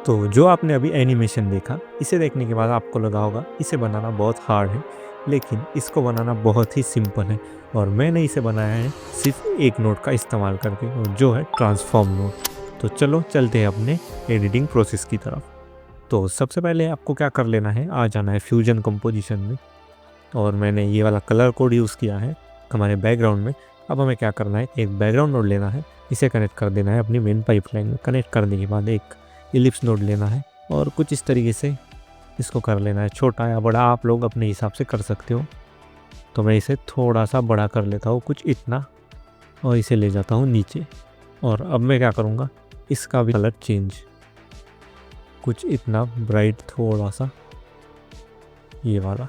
तो जो आपने अभी एनिमेशन देखा, इसे देखने के बाद आपको लगा होगा इसे बनाना बहुत हार्ड है, लेकिन इसको बनाना बहुत ही सिंपल है और मैंने इसे बनाया है सिर्फ एक नोड का इस्तेमाल करके, और जो है ट्रांसफॉर्म नोड। तो चलो चलते हैं अपने एडिटिंग प्रोसेस की तरफ। तो सबसे पहले आपको क्या कर लेना है, आ जाना है फ्यूजन कंपोजिशन में, और मैंने ये वाला कलर कोड यूज़ किया है हमारे बैकग्राउंड में। अब हमें क्या करना है, एक बैकग्राउंड नोड लेना है, इसे कनेक्ट कर देना है अपनी मेन पाइपलाइन में। कनेक्ट करने के बाद एक इलिप्स नोड लेना है और कुछ इस तरीके से इसको कर लेना है। छोटा या बड़ा आप लोग अपने हिसाब से कर सकते हो। तो मैं इसे थोड़ा सा बड़ा कर लेता हूँ, कुछ इतना, और इसे ले जाता हूँ नीचे। और अब मैं क्या करूँगा, इसका भी कलर चेंज, कुछ इतना ब्राइट, थोड़ा सा ये वाला।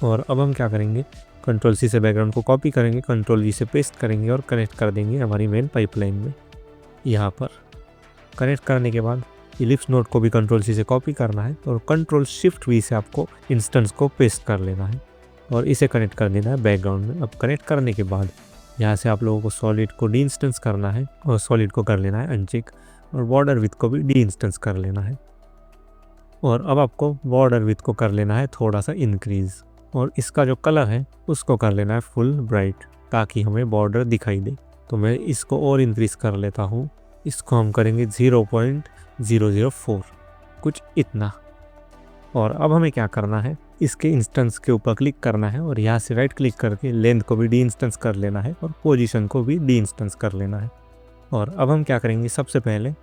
और अब हम क्या करेंगे, कंट्रोल सी से बैकग्राउंड को कॉपी करेंगे, कंट्रोल वी से पेस्ट करेंगे और कनेक्ट कर देंगे हमारी मेन पाइपलाइन में। यहाँ पर कनेक्ट करने के बाद इलिप्स नोड को भी कंट्रोल सी से कॉपी करना है और कंट्रोल शिफ्ट वी से आपको इंस्टेंस को पेस्ट कर लेना है और इसे कनेक्ट कर देना है बैकग्राउंड में। अब कनेक्ट करने के बाद यहाँ से आप लोगों को सॉलिड को डी इंस्टेंस करना है और सॉलिड को कर लेना है अनचेक, और बॉर्डर विथ को भी डी इंस्टेंस कर लेना है। और अब आपको बॉर्डर विथ को कर लेना है थोड़ा सा इंक्रीज़, और इसका जो कलर है उसको कर लेना है फुल ब्राइट, ताकि हमें बॉर्डर दिखाई दे। तो मैं इसको और इंक्रीज़ कर लेता हूँ, इसको हम करेंगे 0.004, कुछ इतना। और अब हमें क्या करना है, इसके इंस्टेंस के ऊपर क्लिक करना है और यहाँ से राइट क्लिक करके लेंथ को भी डी इंस्टेंस कर लेना है और पोजीशन को भी डी इंस्टेंस कर लेना है। और अब हम क्या करेंगे, सबसे पहले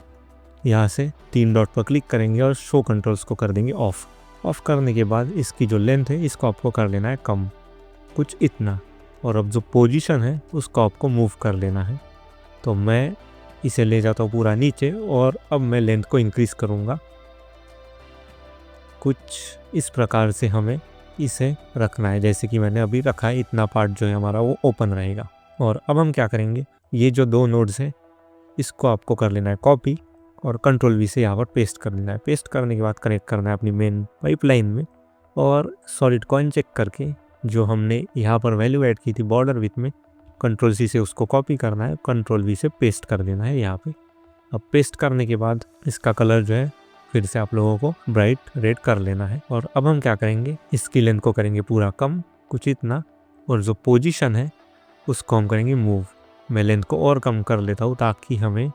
यहाँ से 3 डॉट पर क्लिक करेंगे और शो कंट्रोल्स को कर देंगे ऑफ। ऑफ करने के बाद इसकी जो लेंथ है इसको आपको कर लेना है कम, कुछ इतना। और अब जो पोजीशन है उसको आपको मूव कर लेना है। तो मैं इसे ले जाता हूँ पूरा नीचे और अब मैं लेंथ को इंक्रीज़ करूँगा। कुछ इस प्रकार से हमें इसे रखना है, जैसे कि मैंने अभी रखा है। इतना पार्ट जो है हमारा वो ओपन रहेगा। और अब हम क्या करेंगे, ये जो 2 नोड्स हैं इसको आपको कर लेना है कॉपी और कंट्रोल वी से यहाँ पर पेस्ट कर देना है। पेस्ट करने के बाद कनेक्ट करना है अपनी मेन पाइपलाइन में, और सॉलिड को अनचेक करके जो हमने यहाँ पर वैल्यू ऐड की थी बॉर्डर विथ में, कंट्रोल सी से उसको कॉपी करना है, कंट्रोल वी से पेस्ट कर देना है यहाँ पे। अब पेस्ट करने के बाद इसका कलर जो है फिर से आप लोगों को ब्राइट रेड कर लेना है। और अब हम क्या करेंगे, इसकी लेंथ को करेंगे पूरा कम, कुछ इतना, और जो पोजीशन है उसको हम करेंगे मूव। मैं लेंथ को और कम कर लेता हूँ ताकि हमें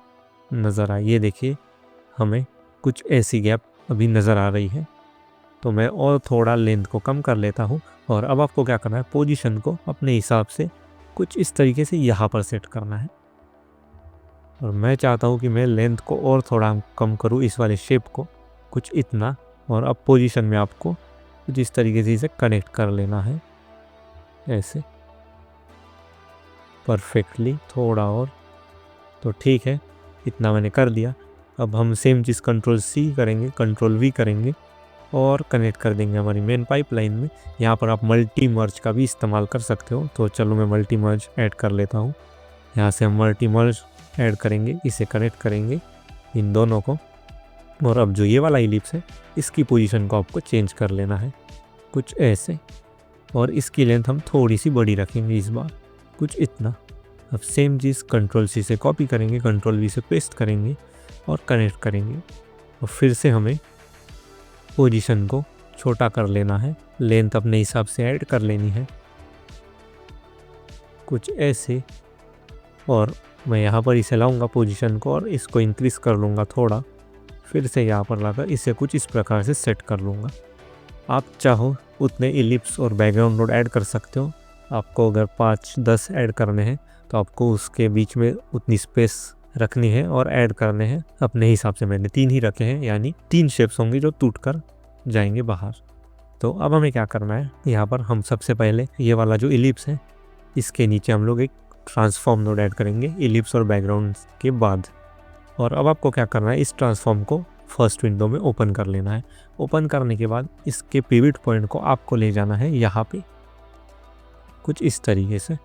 नज़र आए। ये देखिए हमें कुछ ऐसी गैप अभी नज़र आ रही है, तो मैं और थोड़ा लेंथ को कम कर लेता हूँ। और अब आपको क्या करना है, पोजीशन को अपने हिसाब से कुछ इस तरीके से यहाँ पर सेट करना है। और मैं चाहता हूँ कि मैं लेंथ को और थोड़ा कम करूँ, इस वाले शेप को, कुछ इतना। और अब पोजीशन में आपको कुछ इस तरीके से इसे कनेक्ट कर लेना है, ऐसे परफेक्टली, थोड़ा और। तो ठीक है, इतना मैंने कर दिया। अब हम सेम चीज़ कंट्रोल सी करेंगे, कंट्रोल वी करेंगे और कनेक्ट कर देंगे हमारी मेन पाइपलाइन में। यहाँ पर आप मल्टी मर्ज का भी इस्तेमाल कर सकते हो, तो चलो मैं मल्टी मर्ज ऐड कर लेता हूँ। यहाँ से हम मल्टी मर्ज ऐड करेंगे, इसे कनेक्ट करेंगे इन दोनों को। और अब जो ये वाला इलिप्स है इसकी पोजीशन को आपको चेंज कर लेना है, कुछ ऐसे। और इसकी लेंथ हम थोड़ी सी बड़ी रखेंगे इस बार, कुछ इतना। अब सेम चीज़ कंट्रोल सी से कॉपी करेंगे, कंट्रोल वी से पेस्ट करेंगे और कनेक्ट करेंगे। और फिर से हमें पोजीशन को छोटा कर लेना है, लेंथ अपने हिसाब से ऐड कर लेनी है, कुछ ऐसे। और मैं यहाँ पर इसे लाऊंगा पोजीशन को और इसको इंक्रीज़ कर लूँगा थोड़ा, फिर से यहाँ पर लाकर इसे कुछ इस प्रकार से सेट कर लूँगा। आप चाहो उतने इलिप्स और बैकग्राउंड नोड ऐड कर सकते हो। आपको अगर 5-10 ऐड करने हैं तो आपको उसके बीच में उतनी स्पेस रखनी है और ऐड करने हैं अपने हिसाब से। मैंने 3 ही रखे हैं, यानी 3 शेप्स होंगे जो टूट कर जाएंगे बाहर। तो अब हमें क्या करना है, यहाँ पर हम सबसे पहले ये वाला जो इलिप्स है इसके नीचे हम लोग एक ट्रांसफॉर्म नोड ऐड करेंगे इलिप्स और बैकग्राउंड के बाद। और अब आपको क्या करना है, इस ट्रांसफॉर्म को फर्स्ट विंडो में ओपन कर लेना है। ओपन करने के बाद इसके पिवट पॉइंट को आपको ले जाना है यहाँ पे, कुछ इस तरीके से,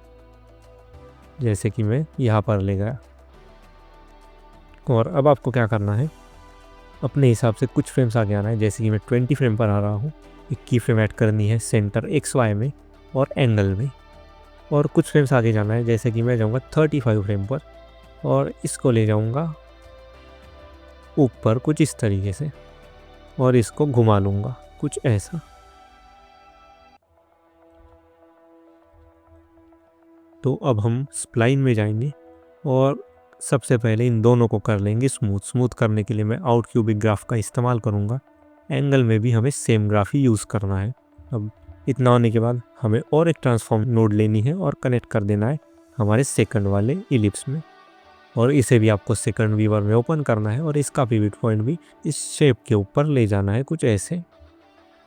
जैसे कि मैं यहाँ पर ले गया। और अब आपको क्या करना है, अपने हिसाब से कुछ फ्रेम्स आगे आना है, जैसे कि मैं 20 फ्रेम पर आ रहा हूँ। एक की फ्रेम ऐड करनी है सेंटर XY में और एंगल में। और कुछ फ्रेम्स आगे जाना है, जैसे कि मैं जाऊँगा 35 फ्रेम पर और इसको ले जाऊँगा ऊपर कुछ इस तरीके से, और इसको घुमा लूँगा कुछ ऐसा। तो अब हम स्प्लाइन में जाएंगे और सबसे पहले इन दोनों को कर लेंगे स्मूथ। स्मूथ करने के लिए मैं आउट क्यूबिक ग्राफ का इस्तेमाल करूँगा। एंगल में भी हमें सेम ग्राफ ही यूज़ करना है। अब इतना होने के बाद हमें और एक ट्रांसफॉर्म नोड लेनी है और कनेक्ट कर देना है हमारे सेकंड वाले इलिप्स में, और इसे भी आपको सेकंड व्यूअर में ओपन करना है और इसका पिवट पॉइंट भी इस शेप के ऊपर ले जाना है कुछ ऐसे।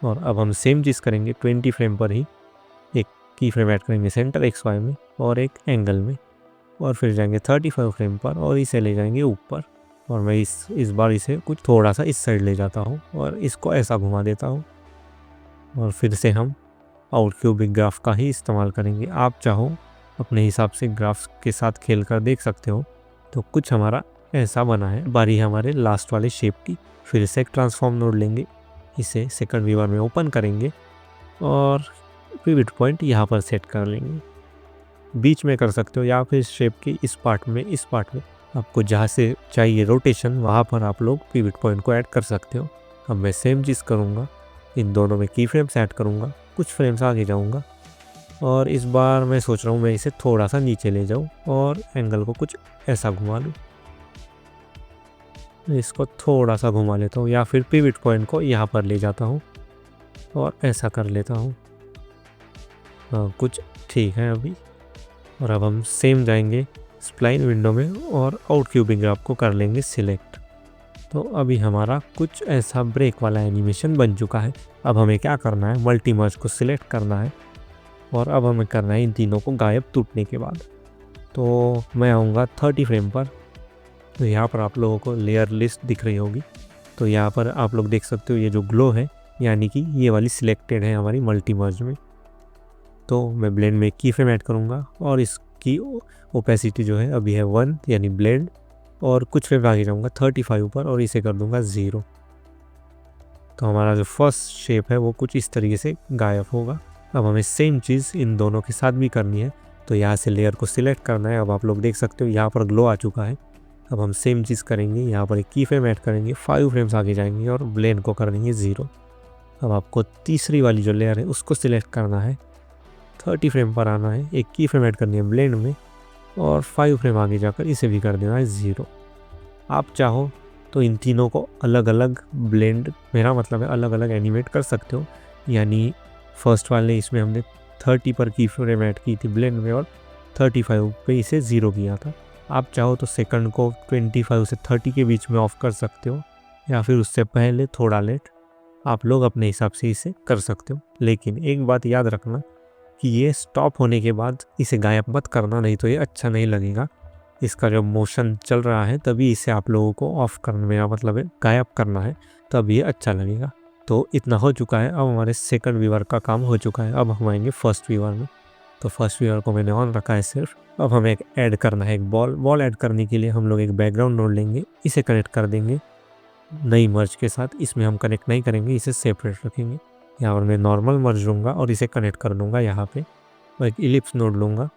और अब हम सेम चीज़ करेंगे 20 फ्रेम पर ही। एक की फ्रेम ऐड करेंगे सेंटर एक्स वाई में और एक एंगल में, और फिर जाएंगे 35 फ्रेम पर और इसे ले जाएंगे ऊपर। और मैं इस बार इसे कुछ थोड़ा सा इस साइड ले जाता हूँ और इसको ऐसा घुमा देता हूँ। और फिर से हम आउट क्यूबिक ग्राफ का ही इस्तेमाल करेंगे। आप चाहो अपने हिसाब से ग्राफ्स के साथ खेल कर देख सकते हो। तो कुछ हमारा ऐसा बना है। बारी है हमारे लास्ट वाले शेप की। फिर से एक ट्रांसफॉर्म नोड लेंगे, इसे सेकंड व्यूअर में ओपन करेंगे और पिवट पॉइंट यहाँ पर सेट कर लेंगे। बीच में कर सकते हो या फिर शेप की इस पार्ट में आपको जहाँ से चाहिए रोटेशन वहाँ पर आप लोग पिवट पॉइंट को ऐड कर सकते हो। अब मैं सेम चीज़ करूँगा, इन दोनों में की फ्रेम्स ऐड करूँगा, कुछ फ्रेम्स आगे जाऊँगा और इस बार मैं सोच रहा हूँ मैं इसे थोड़ा सा नीचे ले जाऊँ और एंगल को कुछ ऐसा घुमा लूँ। इसको थोड़ा सा घुमा लेता हूँ या फिर पिवट पॉइंट को यहाँ पर ले जाता हूँ और ऐसा कर लेता हूँ। कुछ ठीक है अभी। और अब हम सेम जाएंगे स्प्लाइन विंडो में और आउट क्यूबिक ग्राफ को कर लेंगे सिलेक्ट। तो अभी हमारा कुछ ऐसा ब्रेक वाला एनिमेशन बन चुका है। अब हमें क्या करना है, मल्टी मर्ज को सिलेक्ट करना है और अब हमें करना है इन तीनों को गायब टूटने के बाद। तो मैं आऊँगा 30 फ्रेम पर। तो यहाँ पर आप लोगों को लेयर लिस्ट दिख रही होगी। तो यहाँ पर आप लोग देख सकते हो ये जो ग्लो है यानी कि ये वाली सिलेक्टेड है हमारी मल्टी मर्ज में। तो मैं ब्लेंड में की फ्रेम ऐड करूँगा और इसकी ओपेसिटी जो है अभी है 1 यानी ब्लेंड, और कुछ फ्रेम आगे जाऊँगा 35 पर और इसे कर दूँगा 0। तो हमारा जो फर्स्ट शेप है वो कुछ इस तरीके से गायब होगा। अब हमें सेम चीज़ इन दोनों के साथ भी करनी है। तो यहाँ से लेयर को सिलेक्ट करना है। अब आप लोग देख सकते हो यहाँ पर ग्लो आ चुका है। अब हम सेम चीज़ करेंगे, यहाँ पर एक की फ्रेम ऐड करेंगे, 5 फ्रेम्स आगे जाएंगे और ब्लेंड को कर देंगे 0। अब आपको तीसरी वाली जो लेयर है उसको सिलेक्ट करना है, 30 फ्रेम पर आना है, एक की फ्रेम ऐड करनी है ब्लेंड में और 5 फ्रेम आगे जाकर इसे भी कर देना है 0। आप चाहो तो इन तीनों को अलग अलग ब्लेंड, मेरा मतलब है अलग अलग एनिमेट कर सकते हो। यानी फर्स्ट वाले इसमें हमने 30 पर की फ्रेम ऐड की थी ब्लेंड में और 35 पे इसे 0 किया था। आप चाहो तो सेकंड को 25 से 30 के बीच में ऑफ कर सकते हो या फिर उससे पहले थोड़ा लेट, आप लोग अपने हिसाब से इसे कर सकते हो। लेकिन एक बात याद रखना कि ये स्टॉप होने के बाद इसे गायब मत करना, नहीं तो ये अच्छा नहीं लगेगा। इसका जो मोशन चल रहा है तभी इसे आप लोगों को ऑफ करना, मेरा मतलब है गायब करना है, तब ये अच्छा लगेगा। तो इतना हो चुका है। अब हमारे सेकंड व्यूअर का काम हो चुका है। अब हम आएंगे फर्स्ट व्यूअर में। तो फर्स्ट व्यूअर को मैंने ऑन रखा है सिर्फ। अब हमें एक ऐड करना है, एक बॉल ऐड करने के लिए हम लोग एक बैकग्राउंड नोड लेंगे, इसे कनेक्ट कर देंगे नई मर्ज के साथ। इसमें हम कनेक्ट नहीं करेंगे, इसे सेपरेट रखेंगे। यहाँ पर मैं नॉर्मल मर्ज लूँगा और इसे कनेक्ट कर दूँगा यहाँ पे, और एक इलिप्स नोड लूँगा।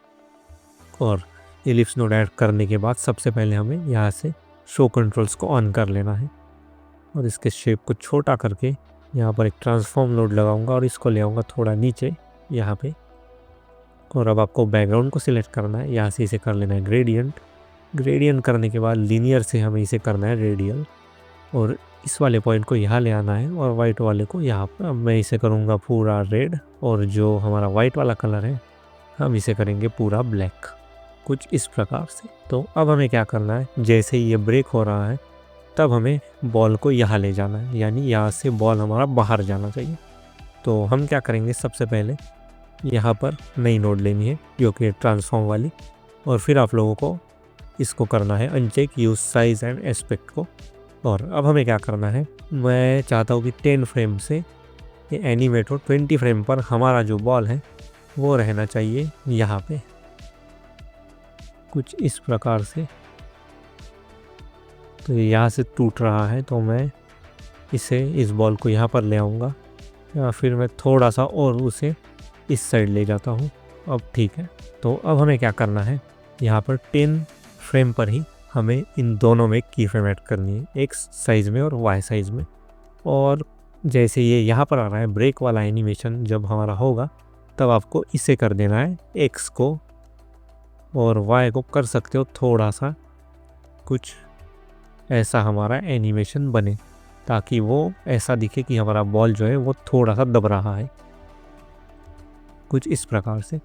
और इलिप्स नोड ऐड करने के बाद सबसे पहले हमें यहाँ से शो कंट्रोल्स को ऑन कर लेना है और इसके शेप को छोटा करके यहाँ पर एक ट्रांसफॉर्म नोड लगाऊंगा और इसको ले आऊँगा थोड़ा नीचे यहाँ पे। और अब आपको बैकग्राउंड को सिलेक्ट करना है, यहाँ से इसे कर लेना है ग्रेडियंट करने के बाद लीनियर से हमें इसे करना है रेडियल, और इस वाले पॉइंट को यहाँ ले आना है और वाइट वाले को यहाँ पर। अब मैं इसे करूँगा पूरा रेड और जो हमारा वाइट वाला कलर है हम इसे करेंगे पूरा ब्लैक, कुछ इस प्रकार से। तो अब हमें क्या करना है, जैसे ही ये ब्रेक हो रहा है तब हमें बॉल को यहाँ ले जाना है, यानी यहाँ से बॉल हमारा बाहर जाना चाहिए। तो हम क्या करेंगे, सबसे पहले यहाँ पर नई नोड लेनी है जो कि ट्रांसफॉर्म वाली, और फिर आप लोगों को इसको करना है uncheck use size and aspect को। और अब हमें क्या करना है, मैं चाहता हूँ कि 10 फ्रेम से ये एनिमेट हो, 20 फ्रेम पर हमारा जो बॉल है वो रहना चाहिए यहाँ पे, कुछ इस प्रकार से। तो ये यहाँ से टूट रहा है तो मैं इस बॉल को यहाँ पर ले आऊँगा, या फिर मैं थोड़ा सा और उसे इस साइड ले जाता हूँ। अब ठीक है। तो अब हमें क्या करना है, यहाँ पर 10 फ्रेम पर ही हमें इन दोनों में की फ्रेम ऐड करनी है, एक्स साइज़ में और वाई साइज़ में। और जैसे ये यहाँ पर आ रहा है ब्रेक वाला एनिमेशन जब हमारा होगा तब आपको इसे कर देना है एक्स को, और वाई को कर सकते हो थोड़ा सा कुछ ऐसा हमारा एनिमेशन बने, ताकि वो ऐसा दिखे कि हमारा बॉल जो है वो थोड़ा सा दब रहा है, कुछ इस प्रकार से।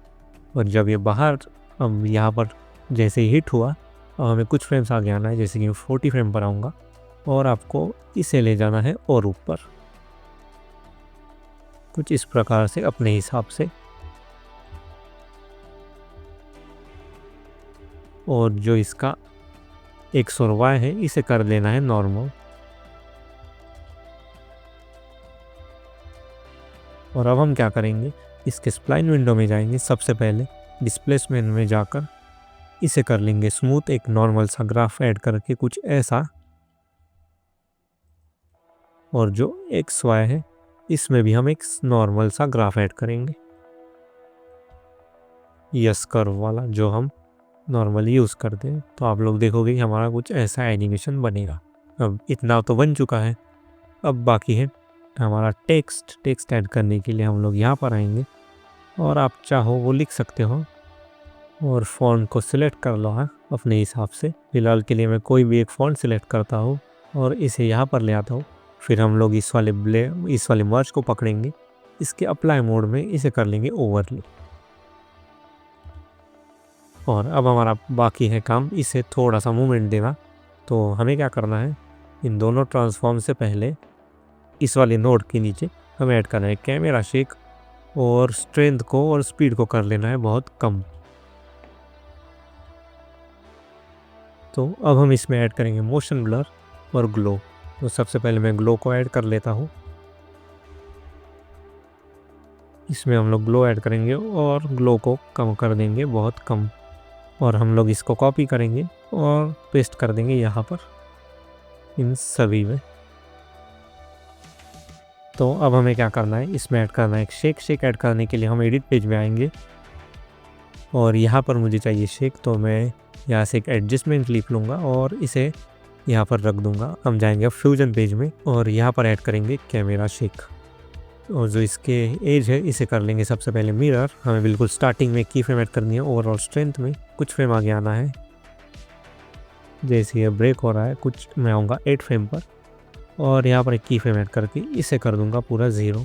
और जब ये बाहर अब यहाँ पर जैसे ही हिट हुआ हमें कुछ फ्रेम्स आगे आना है, जैसे कि 40 फ्रेम पर आऊँगा और आपको इसे ले जाना है और ऊपर कुछ इस प्रकार से अपने हिसाब से। और जो इसका एक्स और वाई है इसे कर लेना है नॉर्मल। और अब हम क्या करेंगे, इसके स्प्लाइन विंडो में जाएंगे, सबसे पहले डिस्प्लेसमेंट में जाकर इसे कर लेंगे स्मूथ, एक नॉर्मल सा ग्राफ ऐड करके कुछ ऐसा। और जो एक्स वाई है इसमें भी हम एक नॉर्मल सा ग्राफ ऐड करेंगे, यस कर्व वाला जो हम नॉर्मली यूज़ करते हैं। तो आप लोग देखोगे कि हमारा कुछ ऐसा एनिमेशन बनेगा। अब इतना तो बन चुका है, अब बाकी है हमारा टेक्स्ट ऐड करने के लिए हम लोग यहाँ पर आएंगे और आप चाहो वो लिख सकते हो और फ़ॉन्ट को सिलेक्ट कर लो है अपने हिसाब से। फ़िलहाल के लिए मैं कोई भी एक फ़ॉन्ट सिलेक्ट करता हूँ और इसे यहाँ पर ले आता हूँ। फिर हम लोग इस वाले मर्ज को पकड़ेंगे, इसके अप्लाई मोड में इसे कर लेंगे ओवरले। और अब हमारा बाकी है काम इसे थोड़ा सा मूवमेंट देना। तो हमें क्या करना है, इन दोनों ट्रांसफॉर्म से पहले इस वाले नोड के नीचे हमें ऐड करना है कैमरा शेक, और स्ट्रेंथ को और स्पीड को कर लेना है बहुत कम। तो अब हम इसमें ऐड करेंगे मोशन ब्लर और ग्लो। तो सबसे पहले मैं ग्लो को ऐड कर लेता हूँ, इसमें हम लोग ग्लो ऐड करेंगे और ग्लो को कम कर देंगे बहुत कम। और हम लोग इसको कॉपी करेंगे और पेस्ट कर देंगे यहाँ पर इन सभी में। तो अब हमें क्या करना है, इसमें ऐड करना है एक शेक ऐड करने के लिए हम एडिट पेज में आएंगे और यहाँ पर मुझे चाहिए शेक। तो मैं यहाँ से एक एडजस्टमेंट क्लिप लूँगा और इसे यहाँ पर रख दूँगा। हम जाएंगे फ्यूजन पेज में और यहाँ पर ऐड करेंगे कैमरा शेक। और जो इसके एज है इसे कर लेंगे सबसे पहले मिरर। हमें बिल्कुल स्टार्टिंग में की फ्रेम ऐड करनी है, ओवरऑल स्ट्रेंथ में कुछ फ्रेम आगे आना है। जैसे ये ब्रेक हो रहा है कुछ मैं आऊँगा 8 फ्रेम पर और यहाँ पर एक की फ्रेम ऐड करके इसे कर दूँगा पूरा 0।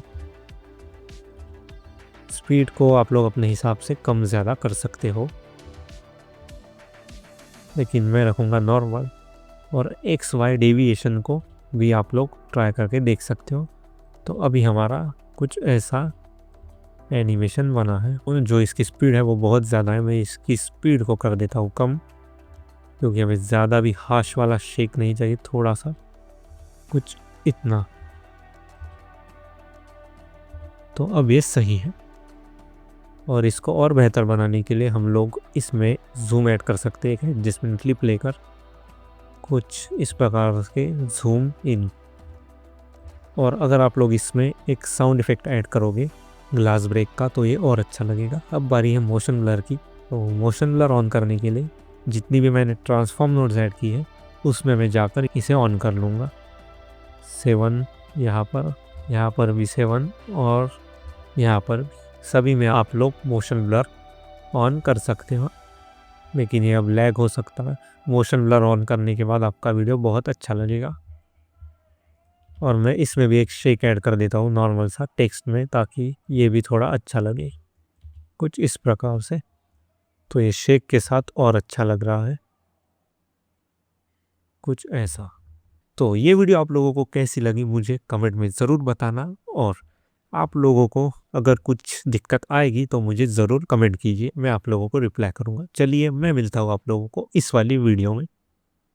स्पीड को आप लोग अपने हिसाब से कम ज़्यादा कर सकते हो, लेकिन मैं रखूँगा नॉर्मल। और एक्स वाई डेविएशन को भी आप लोग ट्राई करके देख सकते हो। तो अभी हमारा कुछ ऐसा एनिमेशन बना है। और जो इसकी स्पीड है वो बहुत ज़्यादा है, मैं इसकी स्पीड को कर देता हूँ कम, क्योंकि हमें ज़्यादा भी हाश वाला शेक नहीं चाहिए, थोड़ा सा कुछ इतना। तो अब ये सही है। और इसको और बेहतर बनाने के लिए हम लोग इसमें जूम ऐड कर सकते हैं, एक एडजस्टमेंट क्लिप लेकर कुछ इस प्रकार के जूम इन। और अगर आप लोग इसमें एक साउंड इफ़ेक्ट ऐड करोगे ग्लास ब्रेक का तो ये और अच्छा लगेगा। अब बारी है मोशन ब्लर की। तो मोशन ब्लर ऑन करने के लिए जितनी भी मैंने ट्रांसफॉर्म नोड्स ऐड की है उसमें मैं जाकर इसे ऑन कर लूँगा। 7 यहाँ पर भी 7 और यहाँ पर सभी में आप लोग मोशन ब्लर ऑन कर सकते हो, लेकिन ये अब लैग हो सकता है। मोशन ब्लर ऑन करने के बाद आपका वीडियो बहुत अच्छा लगेगा। और मैं इसमें भी एक शेक ऐड कर देता हूँ नॉर्मल सा टेक्स्ट में, ताकि ये भी थोड़ा अच्छा लगे कुछ इस प्रकार से। तो ये शेक के साथ और अच्छा लग रहा है कुछ ऐसा। तो ये वीडियो आप लोगों को कैसी लगी मुझे कमेंट में ज़रूर बताना, और आप लोगों को अगर कुछ दिक्कत आएगी तो मुझे ज़रूर कमेंट कीजिए, मैं आप लोगों को रिप्लाई करूँगा। चलिए मैं मिलता हूँ आप लोगों को इस वाली वीडियो में।